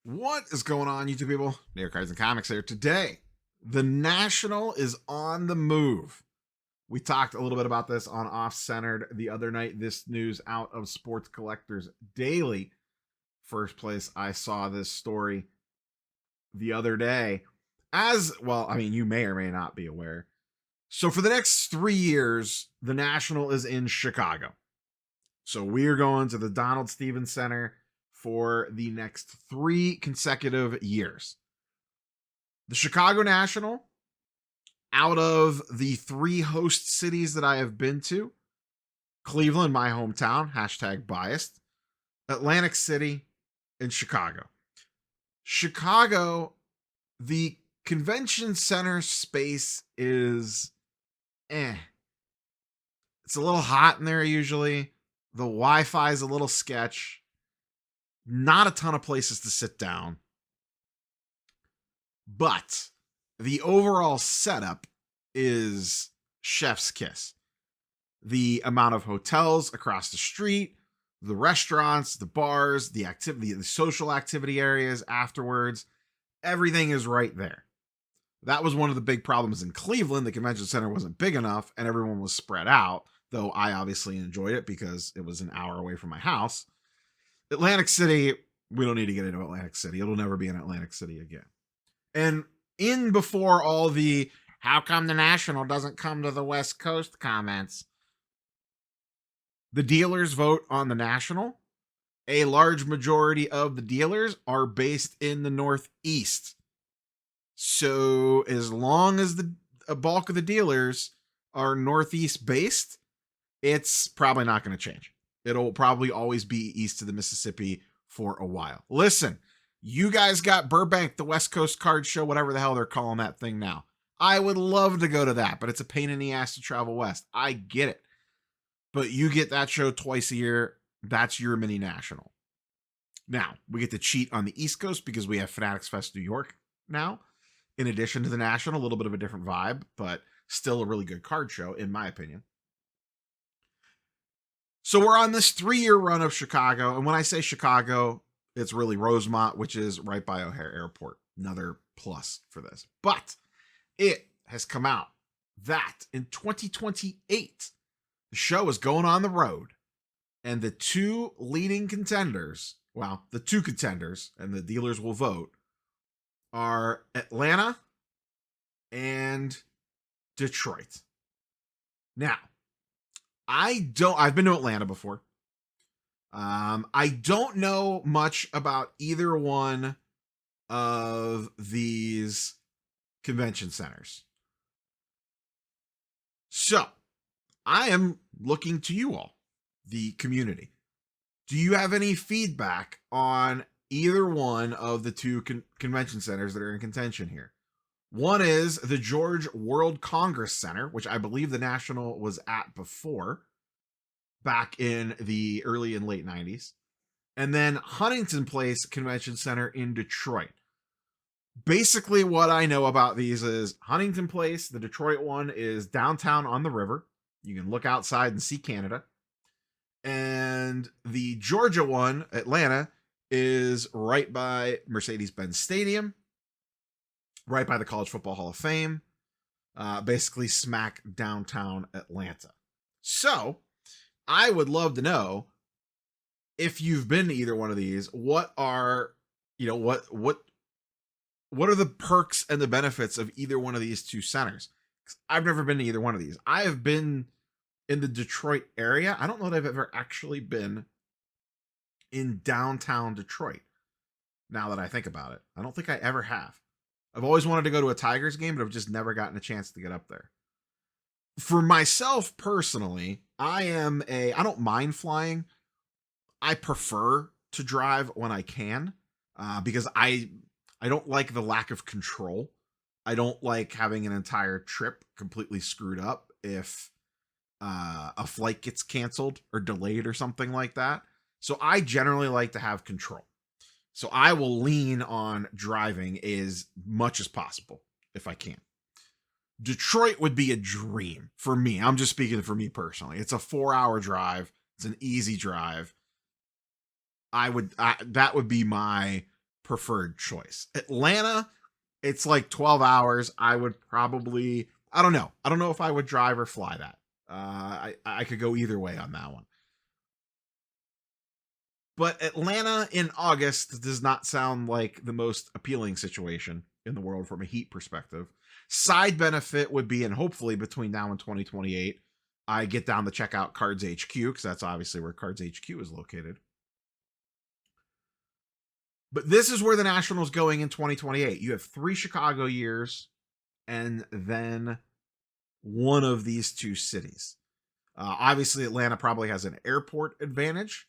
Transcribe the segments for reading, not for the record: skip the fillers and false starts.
What is going on, YouTube people? New York Cards and Comics here. Today, the National is on the move. We talked a little bit about this on Off Centered the other night. This news out of Sports Collectors Daily. First place I saw this story the other day. As well, I mean, you may or may not be aware. So, for the next 3 years, the National is in Chicago. So, we're going to the Donald Stevens Center for the next 3 consecutive years. The Chicago National, out of the 3 host cities that I have been to, Cleveland, my hometown, hashtag biased, Atlantic City, and Chicago. Chicago, the convention center space is It's a little hot in there usually. The Wi-Fi is a little sketch. Not a ton of places to sit down. But the overall setup is chef's kiss. The amount of hotels across the street, the restaurants, the bars, the activity, the social activity areas afterwards, everything is right there. That was one of the big problems in Cleveland. The convention center wasn't big enough and everyone was spread out, though I obviously enjoyed it because it was an hour away from my house. Atlantic City, we don't need to get into Atlantic City. It'll never be an Atlantic City again. And in before all the how come the National doesn't come to the West Coast comments, the dealers vote on the National. A large majority of the dealers are based in the Northeast. So as long as a bulk of the dealers are Northeast based, it's probably not going to change. It'll probably always be east of the Mississippi for a while. Listen, you guys got Burbank, the West Coast Card Show, whatever the hell they're calling that thing now. I would love to go to that, but it's a pain in the ass to travel west. I get it. But you get that show twice a year. That's your mini national. Now, we get to cheat on the East Coast because we have Fanatics Fest New York now. In addition to the National, a little bit of a different vibe, but still a really good card show, in my opinion. So we're on this 3-year run of Chicago. And when I say Chicago, it's really Rosemont, which is right by O'Hare Airport. Another plus for this. But it has come out that in 2028, the show is going on the road. And the 2 leading contenders, well, the 2 contenders, and the dealers will vote, are Atlanta and Detroit. Now, I've been to Atlanta before. I don't know much about either one of these convention centers. So, I am looking to you all, the community. Do you have any feedback on either one of the 2 convention centers that are in contention here? One is the George World Congress Center, which I believe the National was at before, back in the early and late 90s. And then Huntington Place Convention Center in Detroit. Basically, what I know about these is Huntington Place, the Detroit one, is downtown on the river. You can look outside and see Canada. And the Georgia one, Atlanta, is right by Mercedes-Benz Stadium, right by the College Football Hall of Fame, basically smack downtown Atlanta. So I would love to know if you've been to either one of these. What are what are the perks and the benefits of either one of these 2 centers? I've never been to either one of these. I have been in the Detroit area. I don't know that I've ever actually been in downtown Detroit. Now that I think about it, I don't think I ever have. I've always wanted to go to a Tigers game, but I've just never gotten a chance to get up there. For myself personally, I don't mind flying. I prefer to drive when I can, because I don't like the lack of control. I don't like having an entire trip completely screwed up if a flight gets canceled or delayed or something like that. So I generally like to have control. So I will lean on driving as much as possible if I can. Detroit would be a dream for me. I'm just speaking for me personally. It's a 4-hour drive. It's an easy drive. That would be my preferred choice. Atlanta, it's like 12 hours. I would probably, I don't know. I don't know if I would drive or fly that. I could go either way on that one. But Atlanta in August does not sound like the most appealing situation in the world from a heat perspective. Side benefit would be, and hopefully between now and 2028, I get down to check out Cards HQ, because that's obviously where Cards HQ is located. But this is where the Nationals going in 2028. You have 3 Chicago years and then one of these 2 cities. Obviously, Atlanta probably has an airport advantage,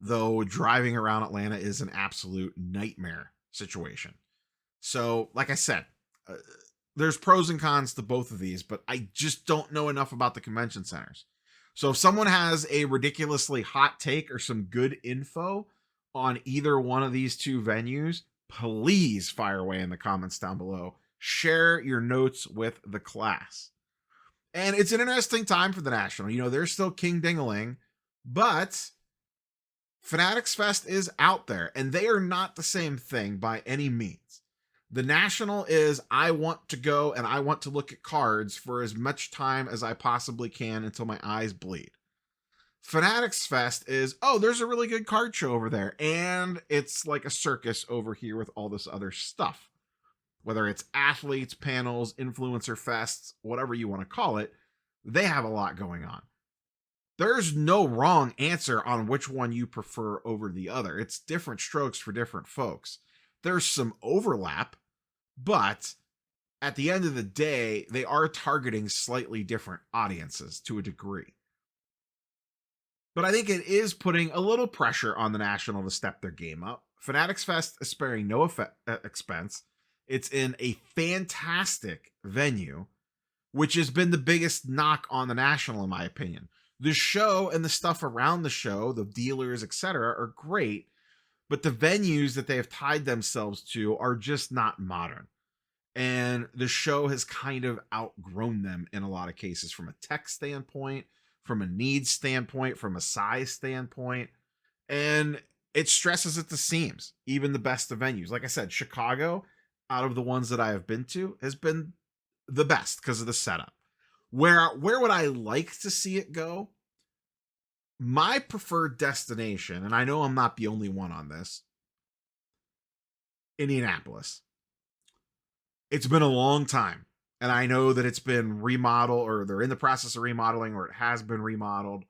though driving around Atlanta is an absolute nightmare situation. So, like I said, there's pros and cons to both of these, but I just don't know enough about the convention centers. So if someone has a ridiculously hot take or some good info on either one of these 2 venues, please fire away in the comments down below. Share your notes with the class. And it's an interesting time for the National. You know, they're still king ding-a-ling, but Fanatics Fest is out there, and they are not the same thing by any means. The National is, I want to go and I want to look at cards for as much time as I possibly can until my eyes bleed. Fanatics Fest is, oh, there's a really good card show over there, and it's like a circus over here with all this other stuff. Whether it's athletes, panels, influencer fests, whatever you want to call it, they have a lot going on. There's no wrong answer on which one you prefer over the other. It's different strokes for different folks. There's some overlap, but at the end of the day, they are targeting slightly different audiences to a degree. But I think it is putting a little pressure on the National to step their game up. Fanatics Fest is sparing no expense. It's in a fantastic venue, which has been the biggest knock on the National, in my opinion. The show and the stuff around the show, the dealers, etc., are great, but the venues that they have tied themselves to are just not modern. And the show has kind of outgrown them in a lot of cases, from a tech standpoint, from a needs standpoint, from a size standpoint. And it stresses at the seams, even the best of venues. Like I said, Chicago, out of the ones that I have been to, has been the best because of the setup. Where would I like to see it go? My preferred destination, and I know I'm not the only one on this, Indianapolis. It's been a long time, and I know that it's been remodeled, or they're in the process of remodeling, or it has been remodeled.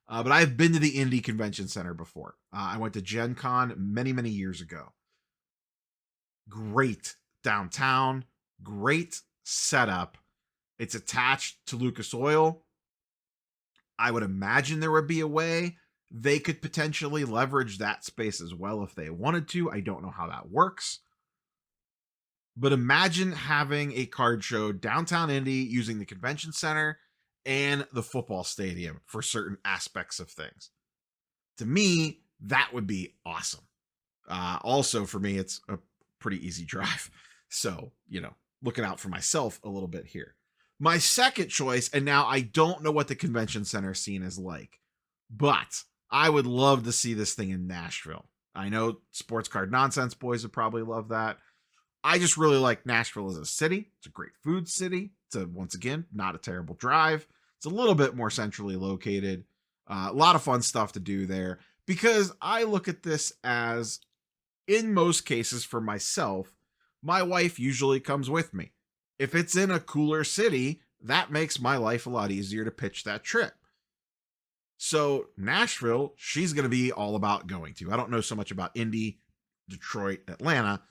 But I've been to the Indy Convention Center before. I went to Gen Con many, many years ago. Great downtown, great setup. It's attached to Lucas Oil. I would imagine there would be a way they could potentially leverage that space as well if they wanted to. I don't know how that works. But imagine having a card show downtown Indy using the convention center and the football stadium for certain aspects of things. To me, that would be awesome. Also, for me, it's a pretty easy drive. So, looking out for myself a little bit here. My second choice, and now I don't know what the convention center scene is like, but I would love to see this thing in Nashville. I know Sports Card Nonsense boys would probably love that. I just really like Nashville as a city. It's a great food city. It's once again, not a terrible drive. It's a little bit more centrally located. A lot of fun stuff to do there, because I look at this as, in most cases for myself, my wife usually comes with me. If it's in a cooler city, that makes my life a lot easier to pitch that trip. So Nashville, she's going to be all about going to. I don't know so much about Indy, Detroit, Atlanta.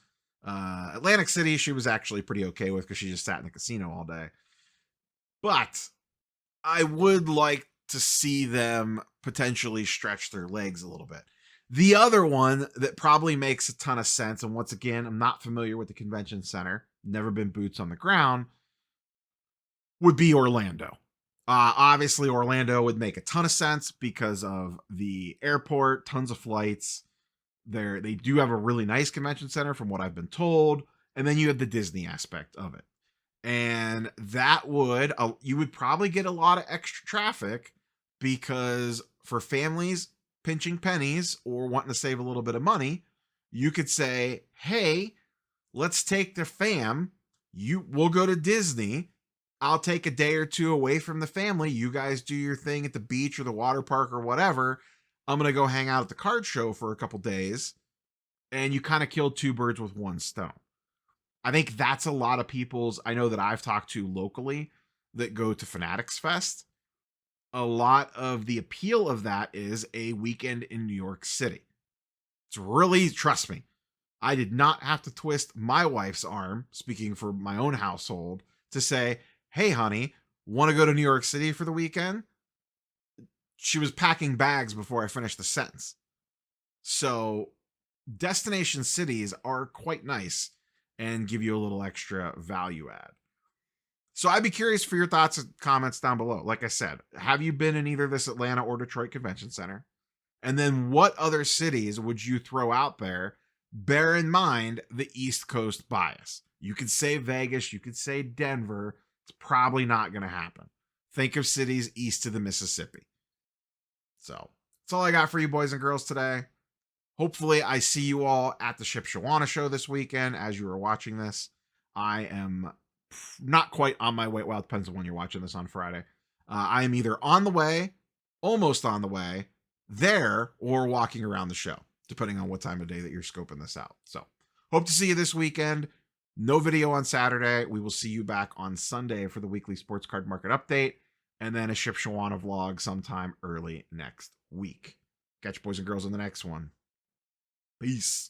Atlantic City, she was actually pretty okay with because she just sat in the casino all day. But I would like to see them potentially stretch their legs a little bit. The other one that probably makes a ton of sense, and once again, I'm not familiar with the convention center, never been boots on the ground, would be Orlando. Obviously, Orlando would make a ton of sense because of the airport, tons of flights. They do have a really nice convention center from what I've been told. And then you have the Disney aspect of it. And that would, you would probably get a lot of extra traffic, because for families pinching pennies or wanting to save a little bit of money, You could say, hey, let's take the fam. We'll go to Disney. I'll take a day or two away from the family. You guys do your thing at the beach or the water park or whatever. I'm going to go hang out at the card show for a couple days. And you kind of killed two birds with one stone. I think that's a lot of people's, I know that I've talked to locally that go to Fanatics Fest. A lot of the appeal of that is a weekend in New York City. It's really, trust me, I did not have to twist my wife's arm, speaking for my own household, to say, hey, honey, want to go to New York City for the weekend? She was packing bags before I finished the sentence. So destination cities are quite nice and give you a little extra value add. So I'd be curious for your thoughts and comments down below. Like I said, have you been in either this Atlanta or Detroit Convention Center? And then what other cities would you throw out there? Bear in mind the East Coast bias. You could say Vegas, you could say Denver. It's probably not going to happen. Think of cities east of the Mississippi. So that's all I got for you boys and girls today. Hopefully I see you all at the Shipshawana show this weekend as you are watching this. I am not quite on my way. Well, it depends on when you're watching this on Friday. I am either on the way, almost on the way, there, or walking around the show, depending on what time of day that you're scoping this out. So hope to see you this weekend. No video on Saturday. We will see you back on Sunday for the weekly sports card market update, and then a Shipshawana vlog sometime early next week. Catch you boys and girls in the next one. Peace.